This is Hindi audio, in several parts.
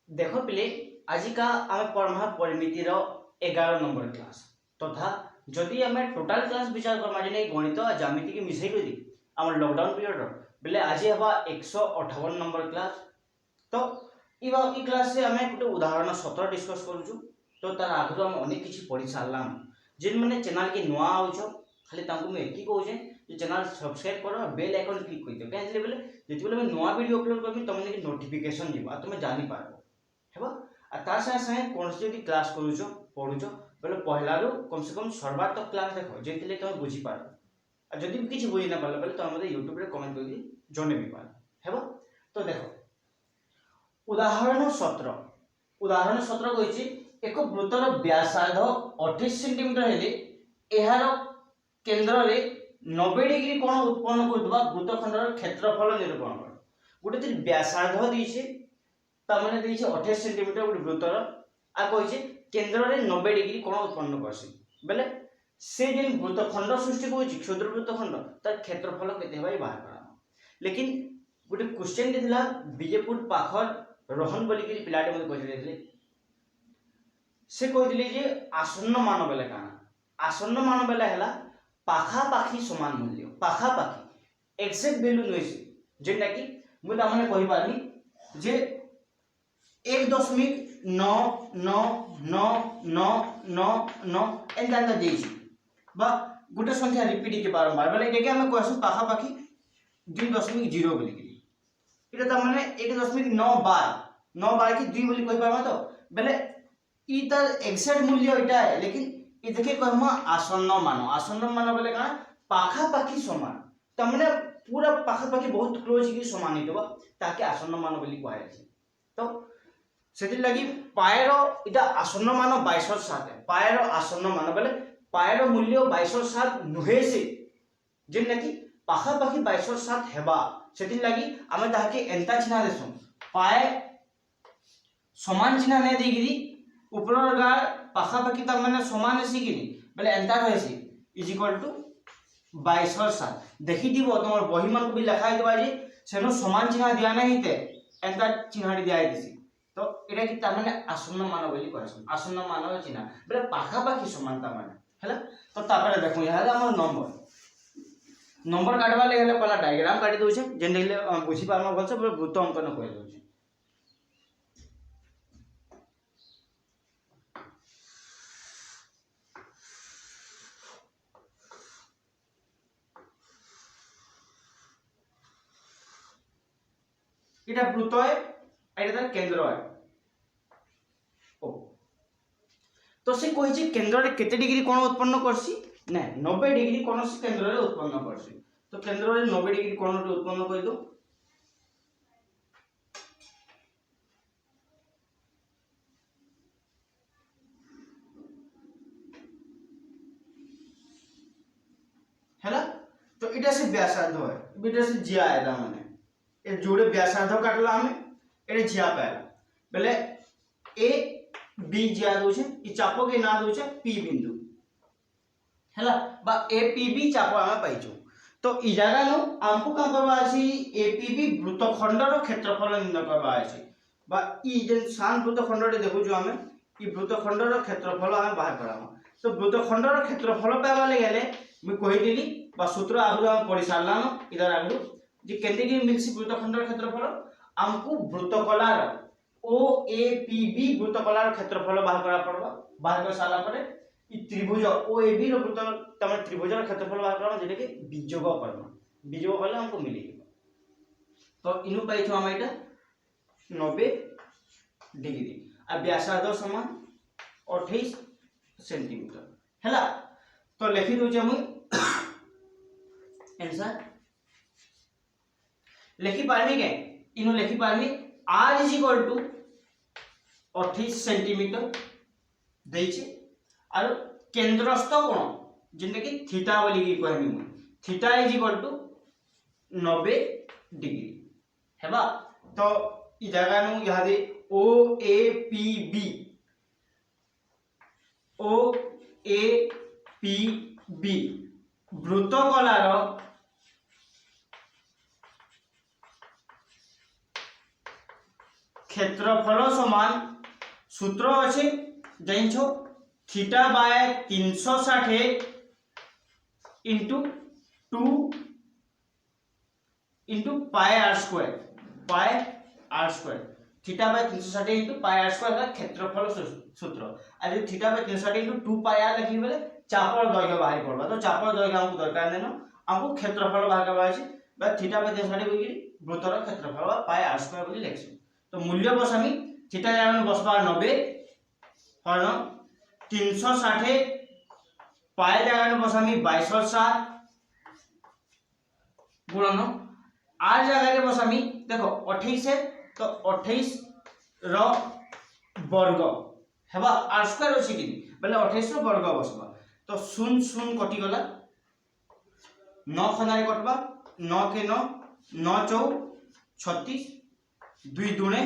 देखो पिले आजिका आम पढ़ा परिमितिर 11 नंबर क्लास तथा जदि आम टोटाल क्लास विचार करमा जे गणित और ज्यामिति की मिसई कर आम लॉकडाउन पीरियड बेले आज हवा 158 नंबर क्लास। तो ई क्लास से आम गोटे उदाहरण 17 डिस्कस करूँ। तो तार आगु आम अनेक किसी पढ़ी सारा जेन मैंने चैनल के नुआ आउछ खाली मुझे कहूँ चैनल सब्सक्राइब कर बेल आइकन क्लिक कर दियो कहीं बोले जिते नुआ वीडियो अपलोड करमी तुमने नोटिफिकेशन जीव तुम जापर हेबा आ तार संगे संगे कौन से जदि क्लास करूछ पढ़ुछ बोले पहला रू कम से कम सर्वात्मक क्लास देख जेतिले तुम बुझी पार आ जदि भी किसी बुझी ना पारले बोले तुम मते YouTube रे कमेंट करके जने भी पार हेबा। तो देखो उदाहरण 17 कहिछि एक वृत्तर व्यासार्ध 28 सेंटीमीटर हेले एहार केंद्र रे 90 डिग्री कोण उत्पन्न करदबा वृत्तखंडर क्षेत्रफल निरूपण कर। गोटे व्यासार्ध दिछे तामने दिछे 28 सेंटीमीटर गोटे वृत्तर आ कहिछे केंद्र रे 90 डिग्री कोण उत्पन्न करसी बेले से जेन वृत्तखंड सृष्टि होछि क्षुद्र वृत्तखंड तार क्षेत्रफल केते हेबाई बाहर करा। लेकिन गोटे क्वेश्चन दिथिला विजयपुर पाखर रोहन बोली कि पिलाटे मते कहि देथिले से कहिथिले जे आसन्न मान बेले काना आसन्न मान बेले हला पाखा पाखी समान मूल्य पाखा पाखी एक्जेक्ट वैल्यू नइसे जेंटा कि मु तामने कहि पारनी जे 1.9999999 एंता देछि बा गोटे संख्या रिपीट के बारंबार बेले के हम कहसु पाखा पाखी 2.0 बोली कि इटा त माने 1.912 की 2 बोली कहि पामा तो बेले ई त एक्जेक्ट मूल्य इटा है लेकिन ई देखे कहमा आसन्न मान बेले का पाखा पाखी समान त माने पूरा पाखा पाखी बहुत क्लोज की समान हितबा ताके आसन्न मान बोली कहै छै। तो सेति लगी पायर इटा आसन्न मान 22.7 है पायर आसन्न मान बेले पायर मूल्य 22.7 नुहे से जेन कि पाखा पाखी 22.7 हेबा सेति लगी आमे ताके एंता चिन्हा देसु पाए समान चिन्हा ने देगिरी ऊपर गार पाखा पाखी त माने समान हेसी कि बेले एंता रहसी इज इक्वल टू 22.7 देखि दिबो तमर बही मान को भी लिखा दिबा जे सेनो समान चिन्हा दिया नहीं ते एंता चिन्हाडी दिया दिसी। तो एटा कि त माने आसन्न मान बोली कहसन आसन्न मान चिन्हा बेले पाखा पाखी समानता माने हैला। तो तापर देखो यहाँ हमर नंबर काटवा ले गेले पहला डायग्राम काटी दोछे जेन देखले बुझी पारमा भलसे वृत्त अंकन कहि दोछे। इटा वृत्त है एटा तार केंद्र है ओ तो से कहि जे केंद्र रे केते डिग्री कोण उत्पन्न करसी ना 90 डिग्री कोण से केंद्र रे उत्पन्न करसी। तो केंद्र रे 90 डिग्री कोण रे उत्पन्न कर दो हैला। तो इटा से व्यासार्ध है इटा से जिया आएगा माने ए जोड़े व्यासार्ध काटला हमें एटे जिया पाएला बेले A B Jiya दोछे E Chapo के ना दोछे पी बिंदु हैला बा ए पी बी चापो हमें पाइछु। तो ई जगह नु हमको का करबा अछि ए पी बी वृत्तखंडर क्षेत्रफल निर्णय करबा अछि बा ई जे शान वृत्तखंड रे देखु जो हमें ई वृत्तखंडर क्षेत्रफल हमें बाहर कराम। तो वृत्तखंडर क्षेत्रफल पावा ले गेले मैं कहि देली बा सूत्र आगु हम पढ़ी सारलाम इधर आगु जे केते की मिलसी वृत्तखंडर क्षेत्रफल हमको वृत्तकलार ओ ए पी बी वृत्तकलार क्षेत्रफल बाहर करा पड़बा बाहर कर साला परे ई त्रिभुज ओ ए बी रो वृत्त तमे त्रिभुजर क्षेत्रफल बाहर करा जेने के बीजोग करबा बीजोग करले हमको मिली। तो इनु पाइछो हम एटा 90 डिग्री आ व्यासार्ध समान 28 सेंटीमीटर हैला। तो लिखि दउ जे हम आंसर लिखि पारमी के इनु लिखि पारमी r is equal to 28 centimetre देछि और केंद्रस्थ कोण जेने कि थीटा बोली कि कहमी mu theta is equal to 90 degree हेबा। तो ई जगह नु यहा दे ओ ए पी बी वृत्तकलार क्षेत्रफल समान सूत्र अच्छे जाइछो theta by 360 into 2 into pi r square theta by 360 into pi r square है क्षेत्रफल सूत्र। आज theta by 360 into 2 pi r लिखी बेले चापर दैर्घ्य बाहर पड़बा। तो चापर दैर्घ्य हमको दरकार देनो हमको क्षेत्रफल बाहर करबा अछि बा थीटा बाय 360 बोली वृत्तर क्षेत्रफल बा पाई आर स्क्वायर बोली लिखछु। तो मूल्य बसामी थीटा जाने बसबा 90 हरण 360 पाई जाने बसामी 22/7 गुणन आर जगह बसामी देखो 28 है तो 28 रो वर्ग हेबा आर स्क्वायर अछि कि बोले 28 रो वर्ग बसबा। तो 0 0 कटि गला 9 खनारे कटबा 9 के 9 9 4 36 2 दुणे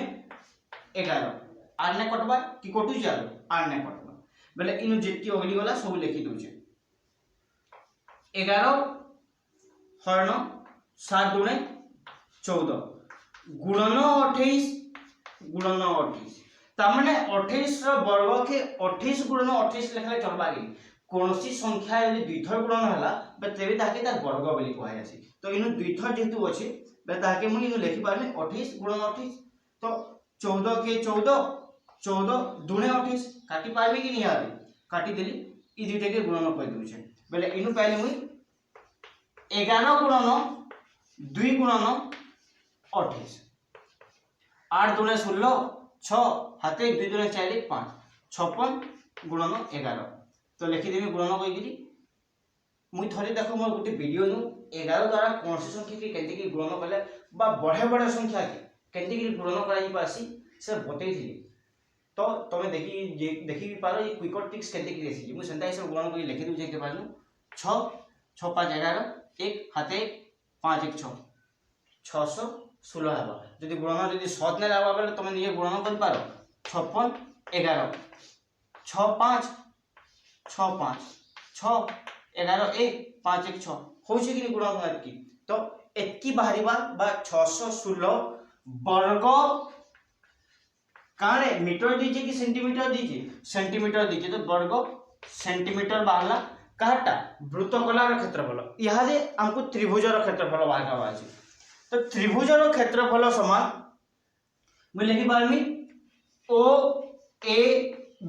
11 आर ने कटबा कि कटु जा आर ने कटबा बोले इनु जेति ओगली गला सब लिखि दोचे 11 हरण 7 दुणे 14 गुणन 28 तामने 28 रो वर्ग के 28 गुणन 28 लिखले चलबा कि कोनोसी संख्या यदि दुई थर गुणन हला बे तेबे ताके तार वर्ग बोली कहै अछि। तो इनु दुई थर जेतु अछि बे ताके मुई इनु लिखि पारने 28 गुणन 28 तो 14 के 14 दुणे 28 काटी पाबे कि नहीं आबे काटी देली ई दुइटा के गुणन कइ दउ छै बोले इनु पाइले मुई 11 गुणन 2 गुणन 28 8 दुणे 16 6 हाथे 2 दुणे 4 5 56 गुणन 11 तो लिखि देबी गुणन कइ गिरी मुई थरे देखो मोर गुटे वीडियो नु 11 द्वारा कौन सी संख्या के केते की गुणन करले बा बड़े संख्या के केते की गुणन कराई पासी से बतई थी। तो तमे देखि भी पारो ये क्विक ट्रिक्स केते की रेसी मु सेंता सब गुणन कइ लिखि दउ जे के पानु 6 6 5 11 1 हाथे 5 1 6 616 हबा जदि गुणन जदि 7 ने लावा बेले तमे निजे गुणन कर पारो 56 11 6 5 6 5 6 11 1 5 1 6 होछि कि गुणन कर की तो एतकी बाहरीबा बा 616 वर्ग काने मीटर दीजिए कि सेंटीमीटर दीजिए सेंटीमीटर दीजिए तो वर्ग सेंटीमीटर बाहरला काटा वृत्तकलार क्षेत्रफल इहादे हमको त्रिभुजर क्षेत्रफल बाहर करबा अछि। तो त्रिभुजर क्षेत्रफल समान मैं लिखि पारमी ओ ए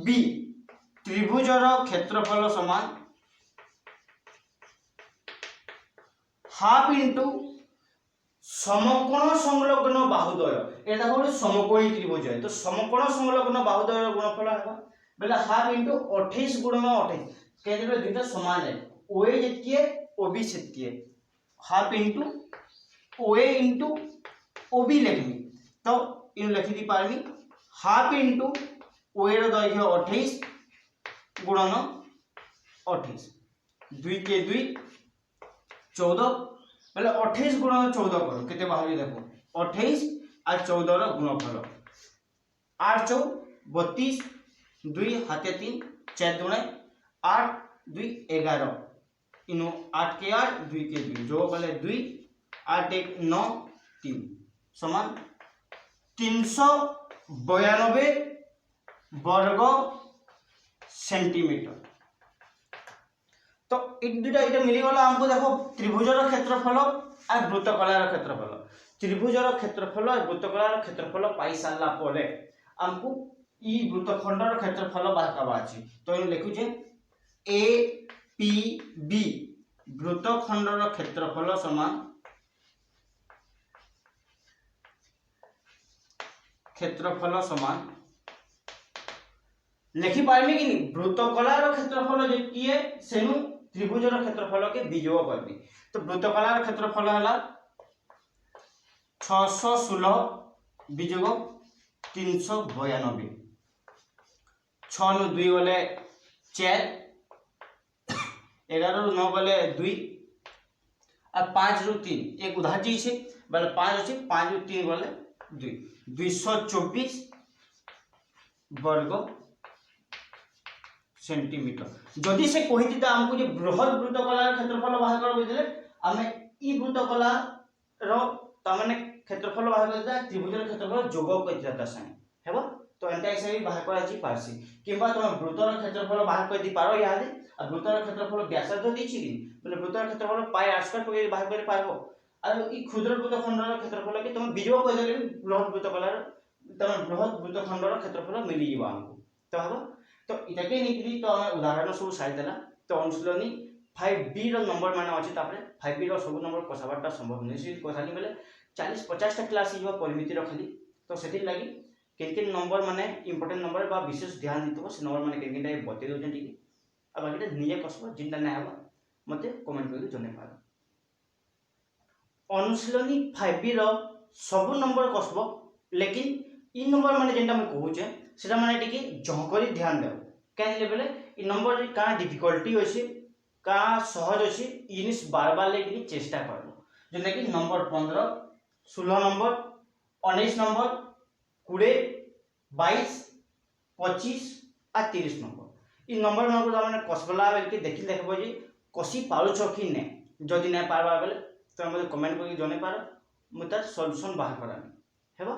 बी त्रिभुजर क्षेत्रफल समान हाफ इंटू समकोण संलग्न बाहुद्वय एटा होले समकोणी त्रिभुज है। तो समकोण संलग्न बाहुद्वय गुणफल है बेला हाफ इंटू 28 गुणन 28 केते दुइटा समान है ओए जेतिए ओबी सेतिए हाफ इंटू ओए इंटू ओबी लिखमी तो इन लिखि दी पारमी हाफ इंटू ओए रो दैर्घ्य 28 गुणन 28 2 के 2 14 बोले 28 गुणन 14 करो केते बाहरी देखो 28 और 14 रो गुणफल 8 4 32 2 हाथे 3 4 दुणे 8 2 11 इनो 8 के 8 2 के 2 जो बोले 2 8 1 9 3 समान 392 वर्ग सेंटीमीटर। तो इटा मिली गला हमको देखो त्रिभुजर क्षेत्रफल और वृत्तकलार क्षेत्रफल त्रिभुजर क्षेत्रफल और वृत्तकलार क्षेत्रफल पाई सारला परे हमको ई वृत्तखंडर क्षेत्रफल बाहर करबा अछि। तो इन लिखु जे ए पी बी वृत्तखंडर क्षेत्रफल समान लिखि पारमी कि वृत्तकलार क्षेत्रफल जेतिए सेनु त्रिभुजर क्षेत्रफल के विजोग करबी। तो वृत्तकलार क्षेत्रफल हला 616 विजोग 392 6 नु 2 गले 4 11 नु 9 गले 2 और 5 नु 3 एक उधार जी छे बोले 5 अछि 5 नु 3 गले 2 224 वर्ग सेंटीमीटर। जदि से कहि दिता हमको जे बृहत वृत्तकलार क्षेत्रफल बाहर कर बुझले हमें ई वृत्तकला रो तामाने क्षेत्रफल बाहर करता त्रिभुजर क्षेत्रफल जोग करता ता संगे हेबो तो एंता हिसाब बाहर करा जी पारसी किंबा तुम वृत्तर क्षेत्रफल बाहर कर दी पारो याद आ वृत्तर क्षेत्रफल व्यासार्ध दीची कि बोले वृत्तर क्षेत्रफल पाई r स्क्वायर पके बाहर कर पारबो आ ई क्षुद्र वृत्तखंडर क्षेत्रफल के तुम बीजो कह देले बृहत वृत्तखंडर तुम बृहत वृत्तखंडर क्षेत्रफल मिली जीवा हमको तो हबो तो इटाके निकली तो हम उदाहरण सब साइड देला तो अनुशीलनी 5b रो नंबर माने अछि तापरे 5b रो सब नंबर कसाबाटा संभव नहीं कसानी बेले 40 50 टा क्लास जीवा परिमिति रो खाली तो सेति लागि किन नंबर माने इंपोर्टेंट नंबर बा विशेष ध्यान दितबो से नंबर माने किन टाइप बते दो जंटी आ बाकीटा निजे कसबो जिनटा नै हबो मते कमेंट करके जने पारो अनुशीलनी 5b रो सब नंबर कसबो लेकिन इ नंबर माने जेंटा मैं कहू छे सेटा माने टिके जहकरी ध्यान देव काहे बेले इ नंबर का डिफिकल्टी होछि का सहज होछि इ जिनिस बार बार लेकिन चेष्टा करबो जेना कि नंबर 15 16 नंबर 19 नंबर 20 22 25 आ 30 नंबर इ नंबर मानको माने कसबला बेल के देखबो जे कसी पारो छ कि नै जदि नै पारबा बेले तो हमके कमेंट करके जने पारो मु तार सॉल्यूशन बाहर करानी हेबा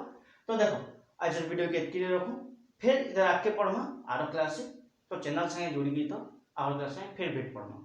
तो देखो आज वीडियो के एतकी रखू फिर इधर आके पढ़मा आरो क्लास से तो चैनल संगे जुड़ी गई तो आरो क्लास में फिर भेट पढ़मा।